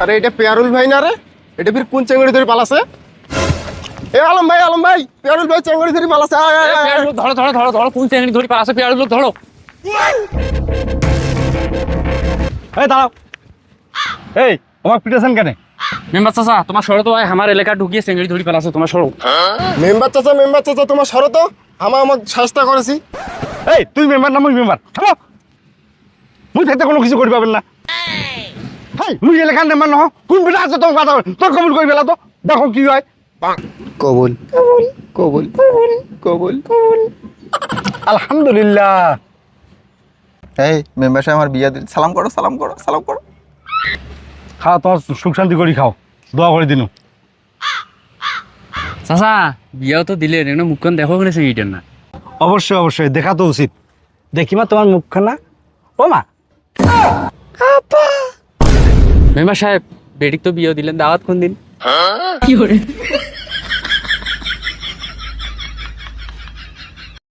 আরে এটা পেয়ারুল ভাই না রে? এটা ফির কোন চেঙ্গুড়ি ধরে পালাছে? এ আলম ভাই পেয়ারুল ভাই চেঙ্গুড়ি ধরে পালাছে। আয়, আয়, আয়, আয়। ধরো কোন চেঙ্গড়ি ধরি পালাছে পেয়ারুল লোক ধরো। এই দাঁড়াও, এই আমার পিটেছেন কেন? মেম্বার চাচা তোমার সরো তো আমার এলাকা ঢুকিয়ে চেঙ্গড়ি ধরি পালাছে তোমার সরো। মেম্বার চাচা তোমার শরত আমার শাস্তা করেছি। এই তুই মেম্বার না মুই মেম্বার? হ্যালো, মুই থাকতে কোনো কিছু করি পাবেন না। হেই মুই এলাকার মেম্বার নহ, কোন পিঠা আছে তোর কথা তোর কবুল করি পেলা তো দেখো কি হয়। কবুল কবুল কবুল। আলহামদুলিল্লাহ। এই মেম্বার সাহেব আমার বিয়া দিল, সালাম করো সালাম করো সালাম করো। খাও তোমার সুখ শান্তি করি খাও, দোয়া করে দিনু। চাচা বিয়াও তো দিলে এনে মুখখান দেখো কিনে চেঙ্গিটার না। অবশ্যই দেখা তো উচিত। দেখি মা তোমার মুখখানা। ও মা, মেম্বার সাহেব বেডিক তো বিয়েও দিলেন, দাওয়াত কোন দিন?